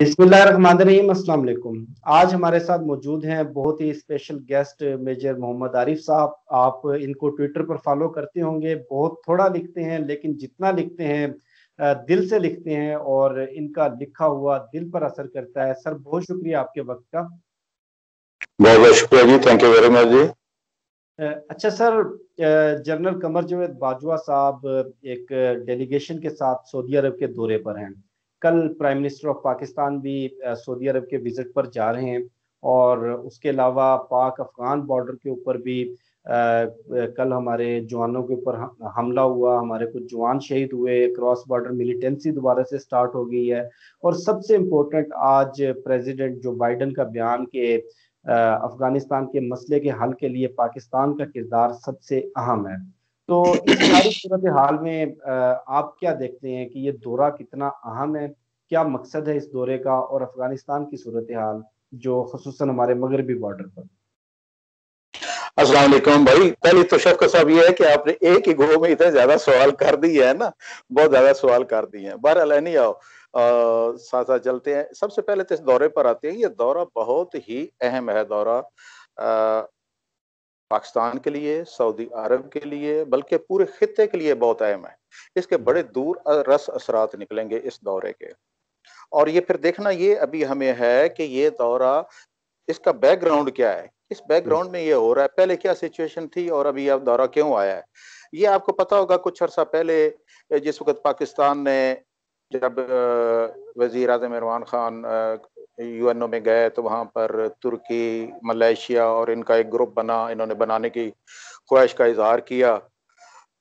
बिस्मिल्लाहिर्रहमानिर्रहीम, अस्सलाम वालेकुम। आज हमारे साथ मौजूद हैं बहुत ही special guest major Mohammad Arif sahab. आप इनको ट्विटर पर फॉलो करते होंगे। बहुत थोड़ा लिखते हैं लेकिन जितना लिखते हैं दिल से लिखते हैं और इनका लिखा हुआ दिल पर असर करता है। सर बहुत शुक्रिया आपके वक्त का। बहुत बहुत शुक्रिया जी, थैंक यू वेरी मच जी। अच्छा सर, जनरल कमर जावेद बाजवा साहब एक डेलीगेशन के साथ सऊदी अरब के दौरे पर हैं। कल प्राइम मिनिस्टर ऑफ पाकिस्तान भी सऊदी अरब के विजिट पर जा रहे हैं और उसके अलावा पाक अफगान बॉर्डर के ऊपर भी कल हमारे जवानों के ऊपर हमला हुआ, हमारे कुछ जवान शहीद हुए, क्रॉस बॉर्डर मिलिटेंसी दोबारा से स्टार्ट हो गई है। और सबसे इम्पोर्टेंट आज प्रेसिडेंट जो बाइडन का बयान के अफगानिस्तान के मसले के हल के लिए पाकिस्तान का किरदार सबसे अहम है। तो इस सारी सूरत हाल में आप क्या देखते हैं कि ये दौरा कितना अहम है, क्या मकसद है इस दौरे का, और अफगानिस्तान की सूरत हाल जो खुसूसन हमारे मगरबी बॉर्डर पर। अस्सलाम वालेकुम भाई, पहली तो शफ़क़त साहब ये है कि आपने एक ही गो में इतने ज्यादा सवाल कर दिए है ना, बहुत ज्यादा सवाल कर दिए हैं। बहरहाल नहीं आओ साथ साथ चलते हैं। सबसे पहले तो इस दौरे पर आते हैं। ये दौरा बहुत ही अहम है दौरा, पाकिस्तान के लिए, सऊदी अरब के लिए, बल्कि पूरे खित्ते के लिए बहुत अहम है। इसके बड़े दूर रस असरात निकलेंगे इस दौरे के। और ये फिर देखना ये अभी हमें है कि ये दौरा, इसका बैकग्राउंड क्या है, इस बैकग्राउंड में ये हो रहा है, पहले क्या सिचुएशन थी और अभी अब दौरा क्यों आया है। ये आपको पता होगा कुछ अर्सा पहले जिस वक्त पाकिस्तान ने जब वजीर आज़म इमरान खान यूएनओ में गए तो वहाँ पर तुर्की, मलेशिया और इनका एक ग्रुप बना, इन्होंने बनाने की ख्वाहिश का इजहार किया।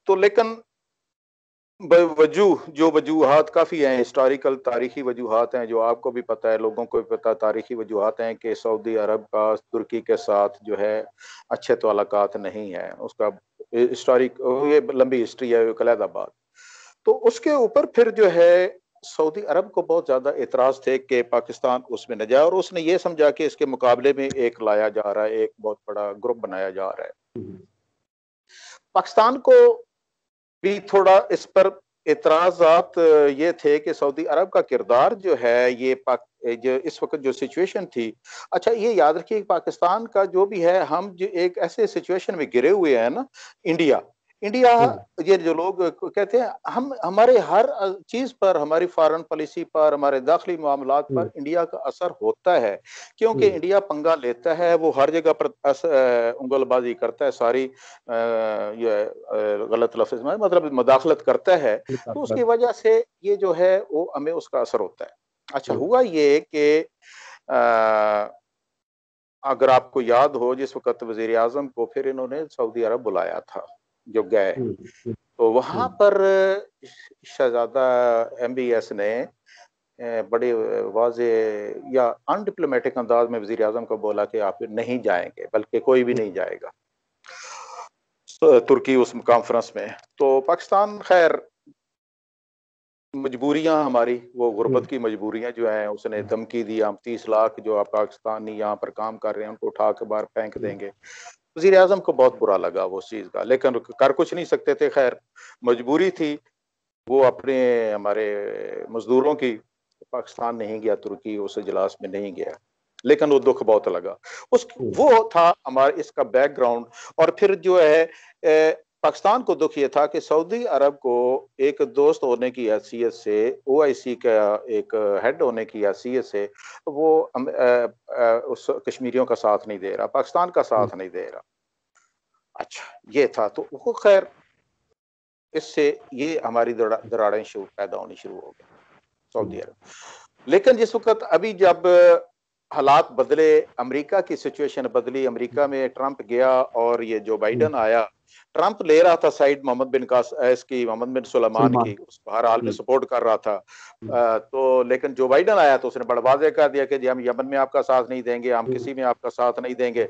तो लेकिन जो वजूहात काफ़ी हैं, हिस्टोरिकल तारीखी वजूहात हैं, जो आपको भी पता है, लोगों को भी पता है, तारीखी वजूहात हैं कि सऊदी अरब का तुर्की के साथ जो है अच्छे ताल्लुकात नहीं है। उसका हिस्टोरिक ये लंबी हिस्ट्री है, अलहदा बात। तो उसके ऊपर फिर जो है सऊदी अरब को बहुत ज़्यादा एतराज़ थे कि पाकिस्तान उसमें न जाए, और उसने ये समझा कि इसके मुकाबले में एक लाया जा रहा है, एक बहुत बड़ा ग्रुप बनाया जा रहा है। पाकिस्तान को भी थोड़ा इस पर एतराज़ात ये थे कि सऊदी अरब का किरदार जो है ये जो इस वक्त जो सिचुएशन थी, अच्छा ये याद रखिए पाकिस्तान का जो भी है, हम जो एक ऐसे सिचुएशन में गिरे हुए हैं ना, इंडिया इंडिया ये जो लोग कहते हैं, हम हमारे हर चीज पर, हमारी फॉरेन पॉलिसी पर, हमारे दाखिली मामलात पर इंडिया का असर होता है, क्योंकि इंडिया पंगा लेता है, वो हर जगह पर उंगलबाजी करता है, सारी ये गलत लफ्ज में मतलब मदाखलत करता है, तो उसकी वजह से ये जो है वो हमें उसका असर होता है। अच्छा हुआ ये कि अगर आपको याद हो जिस वक्त वजीर आजम को फिर इन्होंने सऊदी अरब बुलाया था, जो गए, तो वहां पर शहजादा MBS ने बड़े वाजे या अनडिप्लोमेटिक अंदाज में वजीर आजम को बोला कि आप नहीं जाएंगे, बल्कि कोई भी नहीं जाएगा तुर्की उस कॉन्फ्रेंस में। तो पाकिस्तान खैर मजबूरियां हमारी, वो गुर्बत की मजबूरियां जो हैं, उसने धमकी दी हम 30 लाख जो आप पाकिस्तानी यहाँ पर काम कर रहे हैं उनको उठा के बाहर फेंक देंगे। वजीर आजम को बहुत बुरा लगा वो चीज़ का, लेकिन कर कुछ नहीं सकते थे, खैर मजबूरी थी। वो अपने हमारे मजदूरों की पाकिस्तान नहीं गया, तुर्की उस इजलास में नहीं गया, लेकिन वो दुख बहुत लगा उस, वो था हमारा इसका बैकग्राउंड। और फिर जो है पाकिस्तान को दुख ये था कि सऊदी अरब को एक दोस्त होने की हैसियत से, OIC का एक हेड होने की हैसियत से वो उस कश्मीरियों का साथ नहीं दे रहा, पाकिस्तान का साथ नहीं दे रहा। अच्छा ये था, तो वो खैर इससे ये हमारी दरारें पैदा होनी शुरू हो गई सऊदी अरब। लेकिन जिस वक्त अभी जब हालात बदले, अमेरिका की सिचुएशन बदली, अमेरिका में ट्रंप गया और ये जो बाइडन आया, ट्रंप ले रहा था साइड मोहम्मद बिन सुलेमान की, उसको हर हाल में सपोर्ट कर रहा था। तो लेकिन जो बाइडन आया तो उसने बड़ा वाज़ेह कर दिया कि जी हम यमन में आपका साथ नहीं देंगे, हम किसी में आपका साथ नहीं देंगे।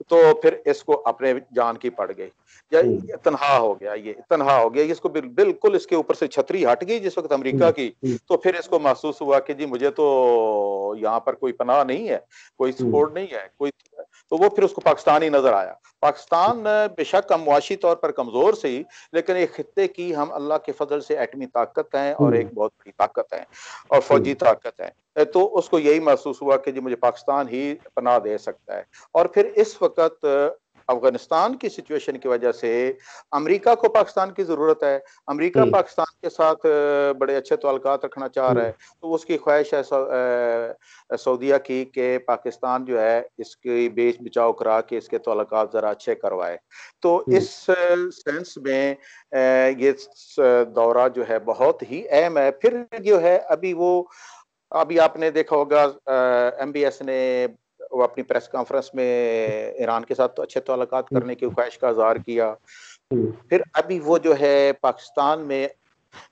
तो फिर इसको अपने जान की पड़ गई, तनहा हो गया, ये तनहा हो गया, इसको बिल्कुल इसके ऊपर से छतरी हट गई जिस वक्त अमेरिका की। तो फिर इसको महसूस हुआ कि जी मुझे तो यहाँ पर कोई पनाह नहीं है, कोई सपोर्ट नहीं है, कोई تو وہ پھر اس کو پاکستان ہی نظر آیا. پاکستان بے شک ہم معاشی طور پر کمزور سے ہی، لیکن ایک خطے کی ہم اللہ کے فضل سے ایٹمی طاقت ہیں اور ایک بہت بڑی طاقت ہے اور فوجی طاقت ہے. تو اس کو یہی محسوس ہوا کہ جی مجھے پاکستان ہی پناہ دے سکتا ہے. اور پھر اس وقت افغانستان کی سچویشن کی وجہ سے امریکہ کو پاکستان کی ضرورت ہے. امریکہ پاکستان کے ساتھ بڑے اچھے تعلقات رکھنا چاہ رہا ہے. تو اس کی خواہش ہے سعودیہ کی کہ پاکستان جو ہے اس کی بیچ بچاؤ کرا کے اس کے تعلقات ذرا اچھے کروائے. تو اس سینس میں یہ دورہ جو ہے بہت ہی اہم ہے. پھر جو ہے ابھی آپ نے دیکھا ہوگا MBS نے وہ اپنی پریس کانفرنس میں ایران کے ساتھ تو اچھے تعلقات کرنے کی خواہش کا اظہار کیا. پھر ابھی وہ جو ہے پاکستان میں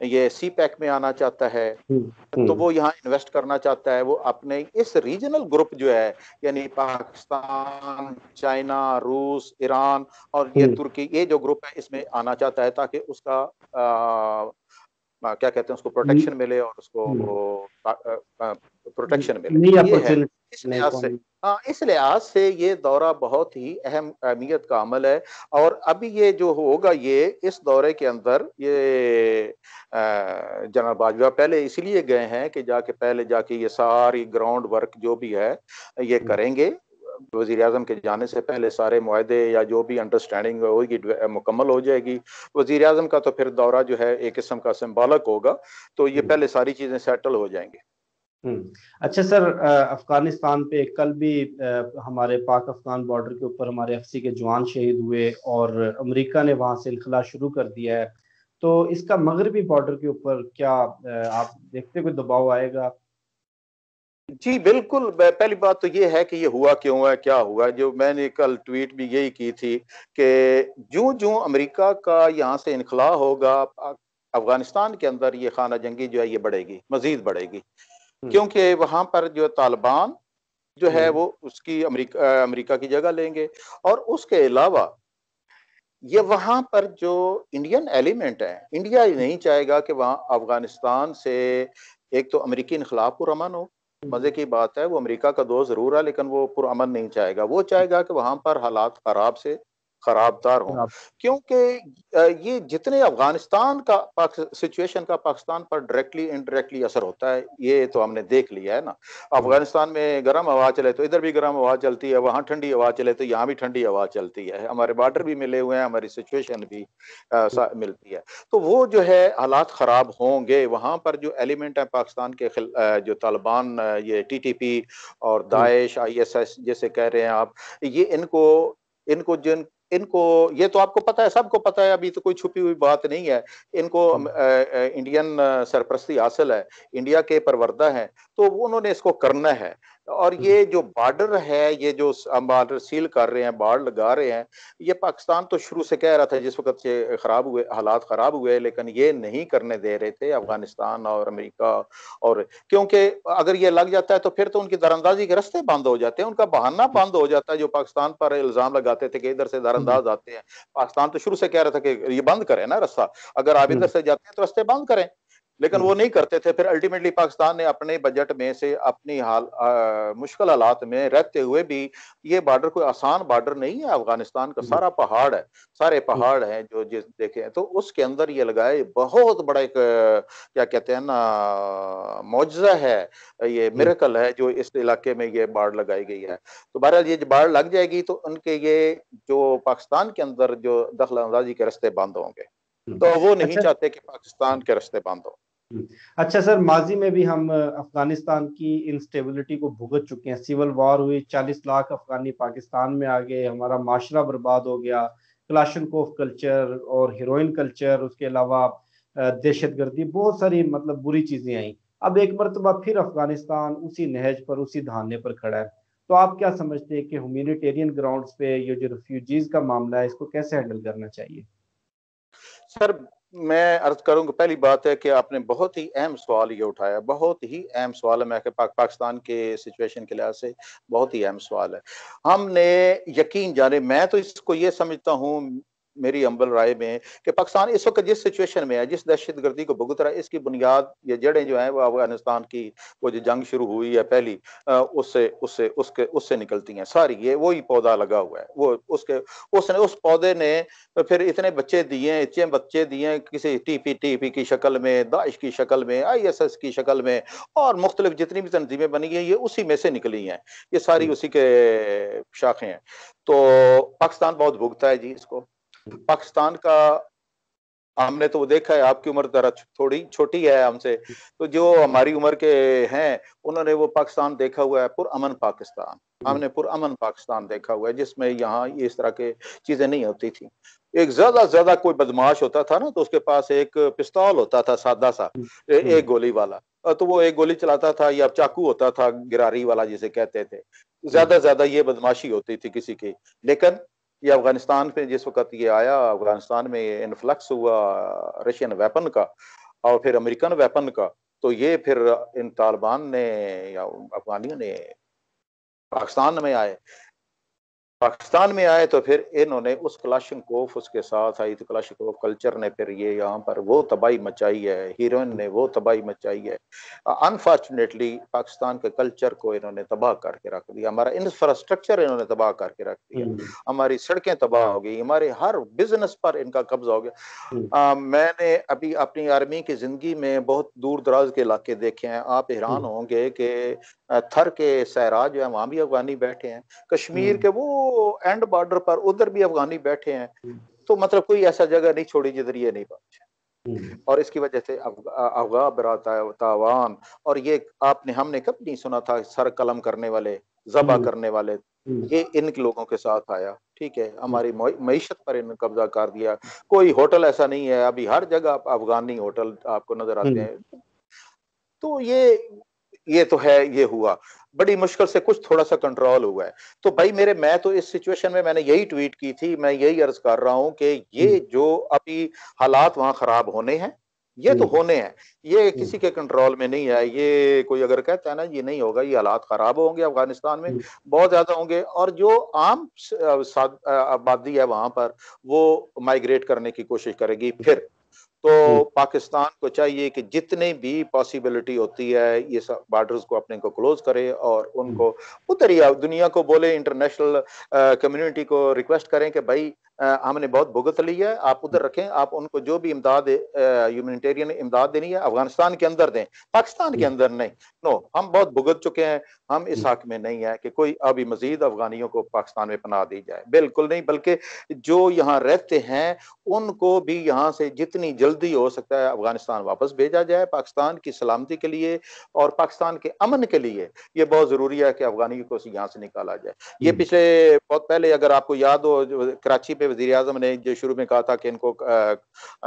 یہ CPEC میں آنا چاہتا ہے. تو وہ یہاں انویسٹ کرنا چاہتا ہے. وہ اپنے اس ریجنل گروپ جو ہے یعنی پاکستان، چائنا، روس، ایران اور یہ ترکی، یہ جو گروپ ہے اس میں آنا چاہتا ہے تاکہ اس کا کیا کہتے ہیں اس کو پروٹیکشن ملے اور اس کو پروٹیکشن ملے. یہ ہے اس لحاظ سے یہ دورہ بہت ہی اہم اہمیت کا عمل ہے. اور ابھی یہ جو ہوگا یہ اس دورے کے اندر یہ جناب باجوہ پہلے اس لیے گئے ہیں کہ پہلے جا کے یہ ساری گراؤنڈ ورک جو بھی ہے یہ کریں گے. وزیر اعظم کے جانے سے پہلے سارے معاہدے یا جو بھی انڈرسٹینڈنگ ہوگی مکمل ہو جائے گی. وزیر اعظم کا تو پھر دورہ جو ہے ایک قسم کا سمبولک ہوگا. تو یہ پہلے ساری چیزیں سیٹل ہو جائیں گے. اچھا سر، افغانستان پہ کل بھی ہمارے پاک افغان بارڈر کے اوپر ہمارے FCC کے جوان شہید ہوئے اور امریکہ نے وہاں سے انخلا شروع کر دیا ہے. تو اس کا مغربی بارڈر کے اوپر کیا آپ دیکھتے کوئی دباؤ آئے گا؟ جی بالکل. پہلی بات تو یہ ہے کہ یہ ہوا کیوں ہے، کیا ہوا. جو میں نے کل ٹویٹ بھی یہی کی تھی کہ جو امریکہ کا یہاں سے انخلا ہوگا افغانستان کے اندر یہ خانہ جنگی جو ہے یہ بڑھے گی، مزید بڑھے گی. کیونکہ وہاں پر جو طالبان جو ہے وہ اس کی امریکہ کی جگہ لیں گے. اور اس کے علاوہ یہ وہاں پر جو انڈین ایلیمنٹ ہے، انڈیا نہیں چاہے گا کہ وہاں افغانستان سے ایک تو امریکی انخلا پرامن ہو. مزے کی بات ہے وہ امریکہ کا دوست ضرور ہے لیکن وہ پرامن نہیں چاہے گا. وہ چاہے گا کہ وہاں پر حالات خراب سے خراب تر ہوں. کیونکہ یہ جتنے افغانستان کا سچویشن کا پاکستان پر ڈائریکٹلی انڈائریکٹلی اثر ہوتا ہے یہ تو ہم نے دیکھ لیا ہے نا. افغانستان میں گرم ہوا چلے تو ادھر بھی گرم ہوا چلتی ہے، وہاں ٹھنڈی ہوا چلے تو یہاں بھی ٹھنڈی ہوا چلتی ہے. ہمارے بارڈر بھی ملے ہوئے ہیں، ہماری سچویشن بھی ملتی ہے. تو وہ جو ہے حالات خراب ہوں گے. وہاں پر جو ایلیمنٹ ہے پاکستان کے جو طالبان، یہ TTP اور داعش، ISS جیسے کہہ رہے ہیں آپ، یہ ان کو یہ تو آپ کو پتا ہے، سب کو پتا ہے، ابھی تو کوئی چھپی ہوئی بات نہیں ہے. ان کو انڈین سرپرستی حاصل ہے، انڈیا کے پروردہ ہیں، تو انہوں نے اس کو کرنا ہے. اور یہ جو بارڈر ہے، یہ جو بارڈر سیل کر رہے ہیں، بارڈر لگا رہے ہیں، یہ پاکستان تو شروع سے کہہ رہا تھا جس وقت سے حالات خراب ہوئے، لیکن یہ نہیں کرنے دے رہے تھے افغانستان اور امریکہ. اور کیونکہ اگر یہ لگ جاتا ہے تو پھر تو ان کی دراندازی کے رستے بند ہو جاتے ہیں، ان کا بہانہ بند ہو جاتا ہے. جو پاکستان پر الزام لگاتے تھے کہ ادھر سے درانداز آتے ہیں، پاکستان تو شروع سے کہہ رہا تھا کہ یہ بند کریں نا رستہ، اگر آپ ادھر سے جاتے ہیں تو رستے بند کریں. لیکن وہ نہیں کرتے تھے. پھر الٹیمیٹلی پاکستان نے اپنے بجٹ میں سے اپنی مشکل حالات میں رہتے ہوئے بھی، یہ بارڈر کوئی آسان بارڈر نہیں ہے. افغانستان کا سارا پہاڑ ہے، سارے پہاڑ ہیں جو دیکھیں تو اس کے اندر یہ لگائے بہت بڑا ایک کیا کہتے ہیں نا معجزہ ہے، یہ میریکل ہے جو اس علاقے میں یہ باڑ لگائی گئی ہے. تو بہرحال یہ باڑ لگ جائے گی تو ان کے یہ جو پاکستان کے اندر جو دخل اندازی کے رستے بند ہوں گے. تو وہ نہیں چاہتے کہ پاکستان کے رستے بند ہو. اچھا سر، ماضی میں بھی ہم افغانستان کی انسٹیبلٹی کو بھگت چکے ہیں. سیول وار ہوئی، 40 لاکھ افغانی پاکستان میں آ گئے، ہمارا معاشرہ برباد ہو گیا. کلاشنکوف کلچر اور ہیروئن کلچر، اس کے علاوہ دہشت گردی، بہت ساری مطلب بری چیزیں آئیں. اب ایک مرتبہ پھر افغانستان اسی نہج پر، اسی دھانے پر کھڑا ہے. تو آپ کیا سمجھتے ہیں کہ ہیومینیٹیرین گراؤنڈز پہ یہ جو ریفیوجیز کا معاملہ ہے اس کو کیسے ہینڈل کرنا چاہیے؟ سر میں عرض کروں کہ پہلی بات ہے کہ آپ نے بہت ہی اہم سوال یہ اٹھایا، بہت ہی اہم سوال ہے. میں کہ پاکستان کے سچویشن کے لحاظ سے بہت ہی اہم سوال ہے. ہم نے یقین جانے، میں تو اس کو یہ سمجھتا ہوں، मेरी अम्बल राय में कि पाकिस्तान इस वक्त जिस सिचुएशन में है, जिस दहशत गर्दी को भुगत रहा है, इसकी बुनियाद या जड़ें जो हैं वो अफगानिस्तान की वो जो जंग शुरू हुई है पहली, उससे उससे उसके उससे निकलती हैं सारी। ये वही पौधा लगा हुआ है, वो उसके उसने उस पौधे ने फिर इतने बच्चे दिए, इतने बच्चे दिए, किसी टीपी की शक्ल में, दाइश की शक्ल में, ISS की शक्ल में, और मुख्तलिफ जितनी भी तंजीमें बनी हैं ये उसी में से निकली हैं, ये सारी उसी के शाखें हैं। तो पाकिस्तान बहुत भुगता है जी इसको। पाकिस्तान का हमने तो देखा है, आपकी उम्र जरा थोड़ी छोटी है हमसे, तो जो हमारी उम्र के हैं उन्होंने वो पाकिस्तान देखा हुआ है, पुरअमन पाकिस्तान। हमने पुरअमन पाकिस्तान देखा हुआ है जिसमें यहाँ इस तरह के चीजें नहीं होती थी। एक ज्यादा से ज्यादा कोई बदमाश होता था ना तो उसके पास एक पिस्तौल होता था सादा सा, एक गोली वाला, तो वो एक गोली चलाता था, या चाकू होता था गिरारी वाला जिसे कहते थे। ज्यादा से ज्यादा ये बदमाशी होती थी किसी की। लेकिन ये अफगानिस्तान पे जिस वक्त ये आया, अफगानिस्तान में इन्फ्लक्स हुआ रशियन वेपन का और फिर अमेरिकन वेपन का, तो ये फिर इन तालिबान ने या अफगानियों ने पाकिस्तान में आए तो फिर इन्होंने उस क्लाशनकोफ उसके साथ आई, तो क्लाशनकोफ कल्चर ने फिर ये यहाँ पर वो तबाही मचाई है, हीरोइन ने वो तबाही मचाई है। अनफॉर्चुनेटली पाकिस्तान के कल्चर को इन्होंने तबाह करके रख दिया, हमारा इंफ्रास्ट्रक्चर इन्होंने तबाह करके रख दिया, हमारी सड़कें तबाह हो गई, हमारे हर बिजनेस पर इनका कब्जा हो गया। मैंने अभी अपनी आर्मी की जिंदगी में बहुत दूर दराज के इलाके देखे हैं, आप हैरान होंगे कि थर के सहरा जो है वहां भी अफगानी बैठे हैं, कश्मीर के वो एंड बॉर्डर पर उधर भी अफगानी बैठे हैं। तो मतलब कोई ऐसा जगह नहीं छोड़ी जिधर ये नहीं पहुंचे। और इसकी वजह से अफगा तावान, और ये हमने कभी नहीं सुना था सर कलम करने वाले, जबा करने वाले, ये इन लोगों के साथ आया। ठीक है, हमारी मईशत पर इन्होंने कब्जा कर दिया। कोई होटल ऐसा नहीं है, अभी हर जगह अफगानी होटल आपको नजर आते हैं। तो ये तो है, ये हुआ बड़ी मुश्किल से कुछ थोड़ा सा कंट्रोल हुआ है। तो भाई मैं तो इस सिचुएशन में मैंने यही ट्वीट की थी, मैं यही अर्ज कर रहा हूं कि ये जो अभी हालात वहां खराब होने हैं, ये तो होने हैं, ये किसी के कंट्रोल में नहीं है। ये कोई अगर कहता है ना ये नहीं होगा, ये हालात खराब होंगे अफगानिस्तान में, बहुत ज्यादा होंगे, और जो आम आबादी है वहां पर वो माइग्रेट करने की कोशिश करेगी फिर। तो पाकिस्तान को चाहिए कि जितने भी पॉसिबिलिटी होती है ये सब बॉर्डर्स को अपने को क्लोज करे और उनको उधर ही दुनिया को बोले, इंटरनेशनल कम्युनिटी को रिक्वेस्ट करें कि भाई हमने बहुत भुगत ली है, आप उधर रखें, आप उनको जो भी इमदाद ह्यूमैनिटेरियन इमदाद देनी है अफगानिस्तान के अंदर दें, पाकिस्तान के अंदर नहीं। नो, हम बहुत भुगत चुके हैं, हम इस हक में नहीं है कि कोई अभी मजीद अफगानियों को पाकिस्तान में पनाह दी जाए, बिल्कुल नहीं। बल्कि जो यहाँ रहते हैं उनको भी यहाँ से जितनी जल्दी हो सकता है अफगानिस्तान वापस भेजा जाए, पाकिस्तान की सलामती के लिए और पाकिस्तान के अमन के लिए ये बहुत जरूरी है कि अफगानियों को यहाँ से निकाला जाए। ये पिछले बहुत पहले अगर आपको याद हो, कराची पे वजीर आजम ने जो शुरू में कहा था कि इनको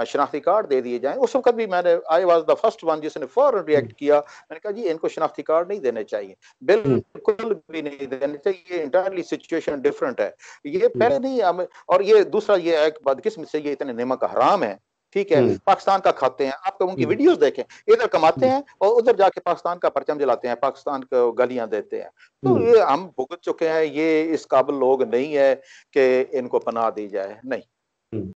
शनाख्ती कार्ड दे दिए जाएं, उस वक्त भी I was the first one जिसने फौरन रिएक्ट किया। मैंने कहा जी इनको शनाख्ती कार्ड नहीं देने चाहिए, बिल्कुल भी नहीं देने चाहिए, इंटायरली सिचुएशन डिफरेंट है। ये पहले नहीं और ये दूसरा ये है बदकिस्मत से ये इतने नमक हराम है, ठीक है, पाकिस्तान का खाते हैं, आप उनकी वीडियोस देखें, इधर कमाते हैं और उधर जाके पाकिस्तान का परचम जलाते हैं, पाकिस्तान को गालियां देते हैं। तो ये हम भुगत चुके हैं, ये इस काबिल लोग नहीं है कि इनको पनाह दी जाए, नहीं।